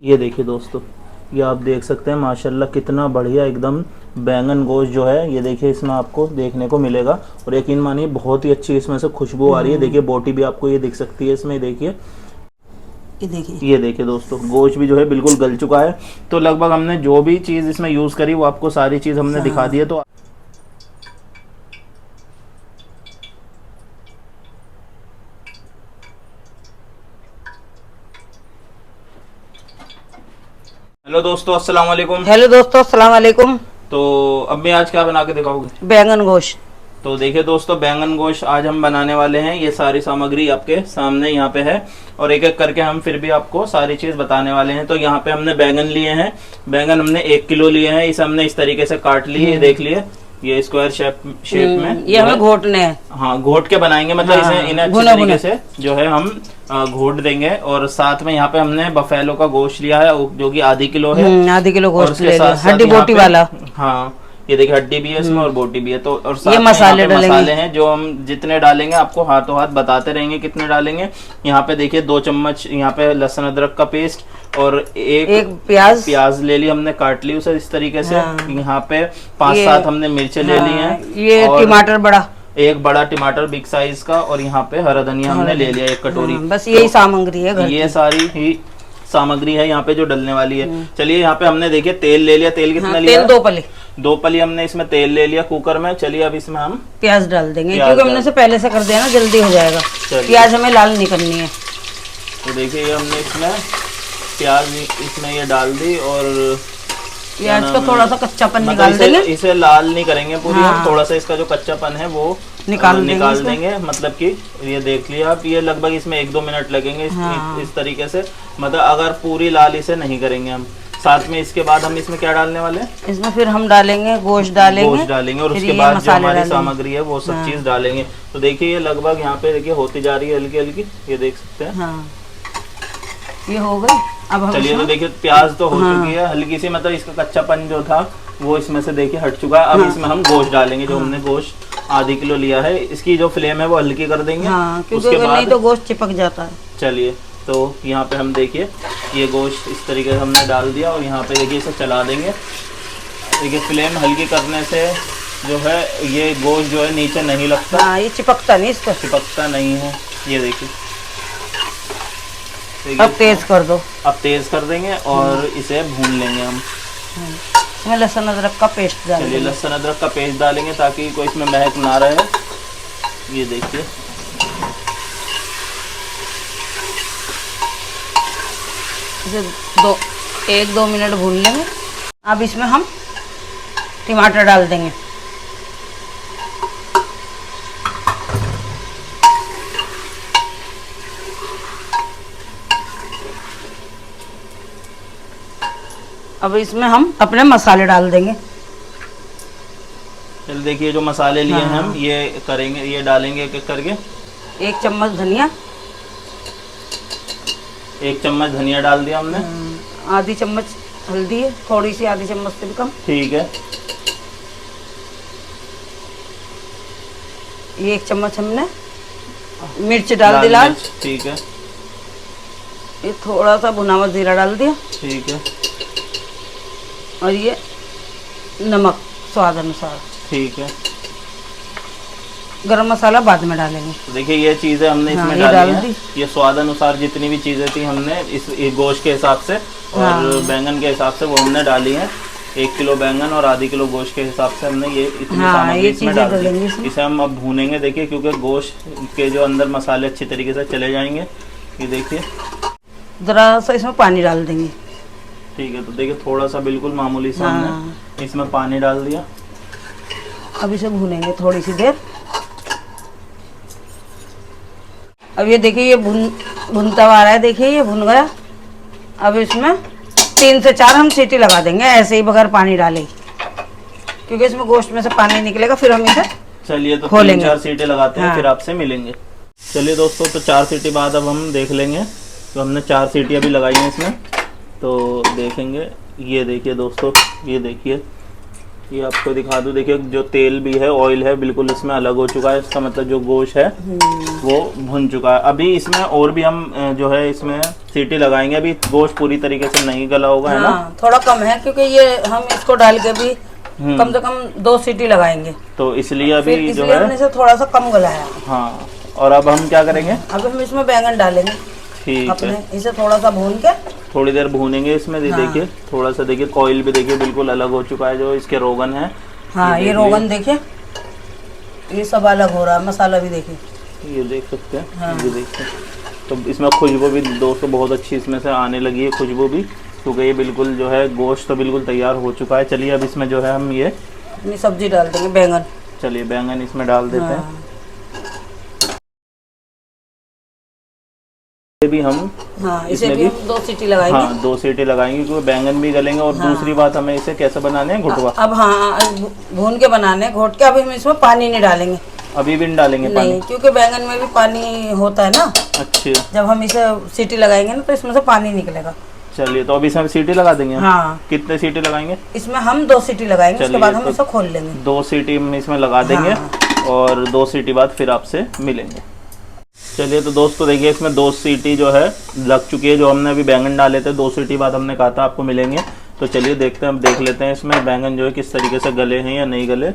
ये देखिए दोस्तों, ये आप देख सकते हैं माशाल्लाह कितना बढ़िया एकदम बैंगन गोश्त जो है। ये देखिए इसमें आपको देखने को मिलेगा और यकीन मानिए बहुत ही अच्छी इसमें से खुशबू आ रही है। देखिए बोटी भी आपको ये दिख सकती है इसमें। देखिए ये देखिए दोस्तों, गोश्त भी जो है बिल्कुल गल चुका है। तो लगभग हमने जो भी चीज़ इसमें यूज़ करी वो आपको सारी चीज़ हमने दिखा दी है। तो हेलो दोस्तों, अस्सलाम वालेकुम। हेलो दोस्तों, अस्सलाम वालेकुम। तो अब मैं आज क्या बना के दिखाओगे? बैंगन गोश्त। तो देखिए दोस्तों, बैंगन गोश्त आज हम बनाने वाले हैं। ये सारी सामग्री आपके सामने यहाँ पे है और एक एक करके हम फिर भी आपको सारी चीज़ बताने वाले हैं। तो यहाँ पे हमने बैंगन लिए हैं। बैंगन हमने 1 किलो लिए हैं। इसे हमने इस तरीके से काट लिए, देख लिए, ये स्क्वायर शेप में। ये हमें घोटने हैं। हाँ, घोट के बनाएंगे, मतलब इसे इन्हें अच्छी तरीके से जो है हम घोट देंगे। और साथ में यहाँ पे हमने बफेलो का गोश्त लिया है जो कि आधी किलो है। आधी किलो गोश्त ले लिया, हड्डी बोटी वाला। हाँ, ये देखिए हड्डी भी है इसमें और बोटी भी है। तो और साथ ये में मसाले यहाँ पे डालेंगे। मसाले हैं जो हम जितने डालेंगे आपको हाथों हाथ बताते रहेंगे कितने डालेंगे। यहाँ पे देखिए 2 चम्मच यहाँ पे लहसुन अदरक का पेस्ट और एक प्याज ले ली हमने, काट ली उसे इस तरीके से। यहाँ पे 5-7 हमने मिर्चें ले ली हैं। ये टमाटर बड़ा, एक बड़ा टमाटर बिग साइज का, और यहाँ पे हरा धनिया हमने ले लिया 1 कटोरी। बस यही सामग्री है घर ये सारी ही सामग्री है यहाँ पे जो डलने वाली है। चलिए, यहाँ पे हमने देखिए तेल ले लिया। तेल कितना लिया? तेल 2 पली हमने इसमें तेल ले लिया कुकर में। चलिए अब इसमें हम प्याज डाल देंगे, क्योंकि हमने से पहले से कर दिया ना, जल्दी हो जाएगा। प्याज हमें लाल नहीं करनी है। तो देखिए ये हमने इसमें प्याज इसमें ये डाल दी और प्याज का थोड़ा सा कच्चापन मतलब निकाल देंगे। इसे लाल नहीं करेंगे पूरी हम, थोड़ा सा इसका जो कच्चापन है वो निकाल देंगे। मतलब कि ये देख लिया आप, ये लगभग इसमें 1-2 मिनट लगेंगे इस तरीके से। मतलब अगर पूरी लाल इसे नहीं करेंगे हम। साथ में इसके बाद हम इसमें क्या डालने वाले हैं? इसमें फिर हम डालेंगे गोश्त डालेंगे और उसके बाद जो हमारी सामग्री है वो सब चीज डालेंगे। तो देखिए ये लगभग यहाँ पे देखिए होती जा रही है हल्की हल्की, ये देख सकते हैं। ये हो गई। अब हम चलिए, तो देखिए प्याज तो हो चुकी है हल्की सी, मतलब इसका कच्चापन जो था वो इसमें से देखिए हट चुका है। अब इसमें हम गोश्त डालेंगे जो हमने गोश्त आधी किलो लिया है। इसकी जो फ्लेम है वो हल्की कर देंगे, उसके बाद नहीं तो गोश्त चिपक जाता है। चलिए, तो यहाँ पे हम देखिए ये गोश्त इस तरीके से हमने डाल दिया और यहाँ पे देखिए इसे चला देंगे। देखिए फ्लेम हल्की करने से जो है ये गोश्त जो है नीचे नहीं लगता। ये चिपकता नहीं, इसका चिपकता नहीं है। ये देखिए अब तेज कर दो। अब तेज कर देंगे और इसे भून लेंगे हम। इसमें लहसुन अदरक का पेस्ट डालेंगे। चलिए, लहसुन अदरक का पेस्ट डालेंगे ताकि कोई इसमें महक ना रहे। ये देखिए इसे 1-2 मिनट भून लेंगे। अब इसमें हम टमाटर डाल देंगे। अब इसमें हम अपने मसाले डाल देंगे। चलिए, देखिए जो मसाले लिए हैं हम ये करेंगे, ये डालेंगे एक एक करके। 1 चम्मच धनिया, 1 चम्मच धनिया डाल दिया हमने। आधी चम्मच हल्दी है, थोड़ी सी, आधी चम्मच से भी कम। ठीक है। ये 1 चम्मच हमने मिर्च डाल दी लाल। ठीक है। ये थोड़ा सा भुना हुआ जीरा डाल दिया। ठीक है। और ये नमक स्वाद अनुसार। ठीक है। गरम मसाला बाद में डालेंगे। तो देखिए ये चीज़ें हमने इसमें डाली हैं। ये स्वाद अनुसार जितनी भी चीज़ें थी हमने इस गोश्त के हिसाब से और बैंगन के हिसाब से वो हमने डाली हैं। 1 किलो बैंगन और आधी किलो गोश्त के हिसाब से हमने ये इतनी सामग्री इसमें डाल दी। इसे हम अब भूनेंगे। देखिए क्योंकि गोश्त के जो अंदर मसाले अच्छी तरीके से चले जाएंगे। ये देखिए जरा सा इसमें पानी डाल देंगे। ठीक है। तो देखिए थोड़ा सा बिल्कुल मामूली सा हमने इसमें पानी डाल दिया। अब इसे भूनेंगे थोड़ी सी देर। अब ये देखिए ये भुनता आ रहा है। देखिए ये भुन गया। अब इसमें 3 से 4 हम सीटी लगा देंगे ऐसे ही बगैर पानी डाले, क्योंकि इसमें गोश्त में से पानी निकलेगा। फिर हम इसे चलिए तो 3-4 सीटी लगाते हैं, फिर आपसे मिलेंगे। चलिए दोस्तों, तो 4 सीटी बाद अब हम देख लेंगे। तो हमने 4 सीटी अभी लगाई हैं इसमें, तो देखेंगे। ये देखिए दोस्तों, ये देखिए ये आपको दिखा दूं, देखिए जो तेल भी है, ऑयल है, बिल्कुल इसमें अलग हो चुका है। इसका मतलब जो गोश्त है वो भुन चुका है। अभी इसमें और भी हम जो है इसमें सीटी लगाएंगे। अभी गोश्त पूरी तरीके से नहीं गला होगा, है ना? थोड़ा कम है, क्योंकि ये हम इसको डाल के भी कम से कम 2 सीटी लगाएंगे, तो इसलिए अभी जो है हमने इसे थोड़ा सा कम गलाया। हाँ, और अब हम क्या करेंगे? अब हम इसमें बैंगन डालेंगे। ठीक है, इसे थोड़ा सा भून के थोड़ी देर भूनेंगे इसमें। देखिए थोड़ा सा, देखिए ऑयल भी देखिए बिल्कुल अलग हो चुका है, जो इसके रोगन है। हाँ, ये रोगन देखिए, ये सब अलग हो रहा है। मसाला भी देखिए, ये देख सकते हैं। ये देखिए, तो इसमें खुशबू भी दोस्तों बहुत अच्छी इसमें से आने लगी है, खुशबू भी, क्योंकि ये बिल्कुल जो है गोश्त तो बिल्कुल तैयार हो चुका है। चलिए अब इसमें जो है हम ये अपनी सब्जी डाल देंगे, बैंगन। चलिए बैंगन इसमें डाल देते हैं। भी हम इसे भी हम 2 सीटी लगाएंगे। हाँ, 2 सीटी लगाएंगे, क्योंकि बैंगन भी गलेंगे। और दूसरी बात, हमें इसे कैसे बनाने हैं? घुटवा। अब भून के बनाने, घोट के। अभी हम इसमें पानी नहीं डालेंगे। अभी भी नहीं डालेंगे पानी? नहीं, क्योंकि बैंगन में भी पानी होता है ना। अच्छा, जब हम इसे सीटी लगाएंगे ना, तो इसमें से पानी निकलेगा। चलिए, तो अभी इसमें सीटी लगा देंगे। हाँ। कितने सीटी लगाएंगे? इसमें हम 2 सीटी लगाएंगे, उसके बाद हम इसे खोल लेंगे। 2 सीटी हम इसमें लगा देंगे। और 2 सीटी बाद फिर आपसे मिलेंगे। चलिए, तो दोस्तों देखिए इसमें 2 सीटी जो है लग चुकी है। जो हमने अभी बैंगन डाले थे, 2 सीटी बाद हमने कहा था आपको मिलेंगे। तो चलिए देखते हैं, अब देख लेते हैं इसमें बैंगन जो है किस तरीके से गले हैं या नहीं गले।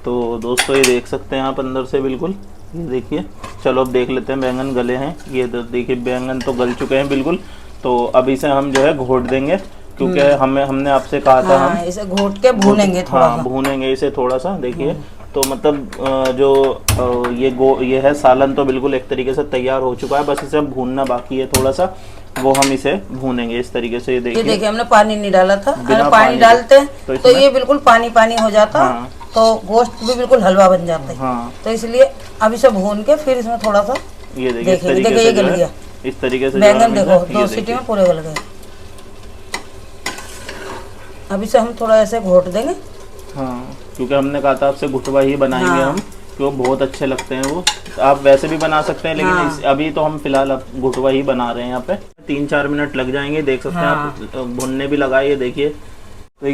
तो दोस्तों ये देख सकते हैं आप अंदर से बिल्कुल, ये देखिए। चलो अब देख लेते हैं बैंगन गले हैं। ये तो देखिए बैंगन तो गल चुके हैं बिल्कुल। तो अब इसे हम जो है घोट देंगे, क्योंकि हमने आपसे कहा था हम इसे घोट के भूनेंगे थोड़ा सा। भूनेंगे इसे थोड़ा सा। देखिए, तो मतलब जो ये है सालन तो बिल्कुल एक तरीके से तैयार हो चुका है, बस इसे भूनना बाकी है थोड़ा सा। वो हम इसे भूनेंगे इस तरीके से। ये देखिए हमने पानी नहीं डाला था। अगर पानी डालते तो ये बिल्कुल पानी पानी हो जाता। तो गोश्त भी बिल्कुल हलवा बन जाता है। तो इसलिए अब इसे भून के फिर इसमें थोड़ा सा, ये देखिए ये गल गया इस तरीके से। बैंगन देखो 2 सीटी में पूरे गल गए। अब इसे हम थोड़ा ऐसे घोट देंगे। हाँ, क्योंकि हमने कहा था आपसे घुटवा ही बनाएंगे हम, क्योंकि बहुत अच्छे लगते हैं वो। आप वैसे भी बना सकते हैं, लेकिन अभी तो हम फिलहाल घुटवा ही बना रहे हैं। यहाँ पे 3-4 मिनट लग जाएंगे, देख सकते हैं आप। भुनने भी लगाए, देखिए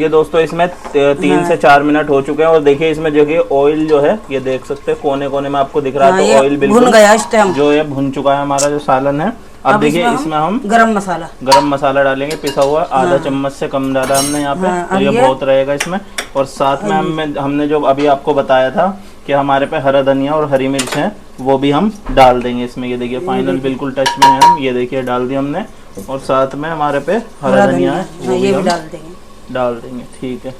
दोस्तों इसमें 3 से 4 मिनट हो चुके हैं। और देखिए इसमें देखिए ऑयल जो है, ये देख सकते हैं कोने कोने में आपको दिख रहा है। तो ऑयल बिल्कुल भुन गया इस टाइम, जो है भुन चुका है हमारा जो सालन है। अब देखिए इसमें हम गरम मसाला डालेंगे, पिसा हुआ। आधा चम्मच से कम डाला हमने यहाँ पे। तो ये बहुत रहेगा इसमें। और साथ में हमने जो अभी आपको बताया था कि हमारे पे हरा धनिया और हरी मिर्च है, वो भी हम डाल देंगे इसमें। ये देखिए फाइनल बिल्कुल टच में है हम। ये देखिए डाल दिया हमने। और साथ में हमारे पे हरा धनिया है, वो भी हम डाल देंगे। ठीक है,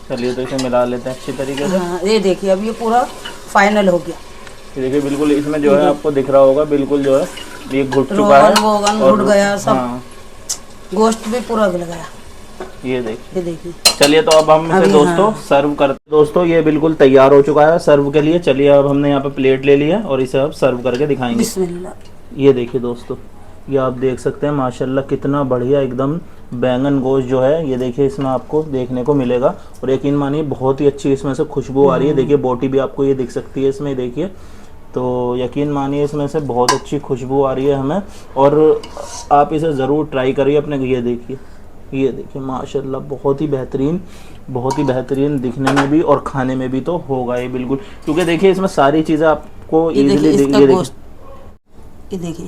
चलिए तो इसे मिला लेते हैं अच्छी तरीके से। ये देखिए अब ये पूरा फाइनल हो गया। देखिए बिल्कुल इसमें जो है आपको दिख रहा होगा, बिल्कुल जो है ये घुट चुका है। घुट गया सब। गोश्त भी पूरा गल गया। ये देखिए। चलिए तो अब हम इसे दोस्तों सर्व करते। दोस्तों ये बिल्कुल तैयार हो चुका है सर्व के लिए। चलिए अब हमने यहाँ पे प्लेट ले लिया और इसे अब सर्व करके दिखाएंगे। बिस्मिल्लाह। ये देखिए दोस्तों, ये आप देख सकते हैं माशाल्लाह कितना बढ़िया एकदम बैंगन गोश्त जो है। ये देखिए इसमें आपको देखने को मिलेगा। और यकीन मानिए बहुत ही अच्छी इसमें से खुशबू आ रही है। देखिए बोटी भी आपको ये दिख सकती है इसमें, देखिए। तो यकीन मानिए इसमें से बहुत अच्छी खुशबू आ रही है हमें। और आप इसे ज़रूर ट्राई करिए अपने। ये देखिए माशाल्लाह बहुत ही बेहतरीन दिखने में भी और खाने में भी तो होगा ये बिल्कुल। क्योंकि देखिए इसमें सारी चीज़ें आपको इजीली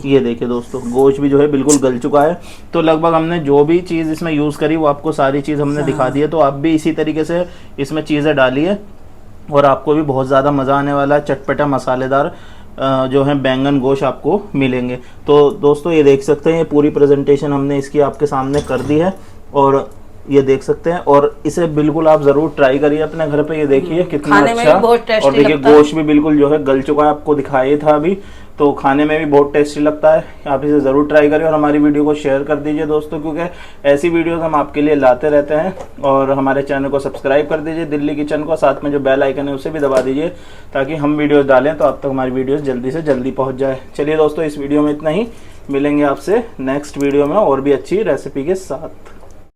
ये देखिए दोस्तों, गोश्त भी जो है बिल्कुल गल चुका है। तो लगभग हमने जो भी चीज़ इसमें यूज़ करी वो आपको सारी चीज़ हमने दिखा दी है। तो आप भी इसी तरीके से इसमें चीज़ें डालिए और आपको भी बहुत ज़्यादा मज़ा आने वाला है। चटपटा मसालेदार जो है बैंगन गोश्त आपको मिलेंगे। तो दोस्तों ये देख सकते हैं, ये पूरी प्रेजेंटेशन हमने इसकी आपके सामने कर दी है। और ये देख सकते हैं, और इसे बिल्कुल आप ज़रूर ट्राई करिए अपने घर पे। ये देखिए कितना अच्छा। और देखिए गोश्त भी बिल्कुल जो है गल चुका है, आपको दिखाई था अभी। तो खाने में भी बहुत टेस्टी लगता है। आप इसे ज़रूर ट्राई करिए और हमारी वीडियो को शेयर कर दीजिए दोस्तों, क्योंकि ऐसी वीडियोस हम आपके लिए लाते रहते हैं। और हमारे चैनल को सब्सक्राइब कर दीजिए दिल्ली किचन को, साथ में जो बेल आइकन है उसे भी दबा दीजिए, ताकि हम वीडियोस डालें तो आप तक हमारी वीडियोस जल्दी से जल्दी पहुंच जाए। चलिए दोस्तों, इस वीडियो में इतना ही। मिलेंगे आपसे नेक्स्ट वीडियो में और भी अच्छी रेसिपी के साथ।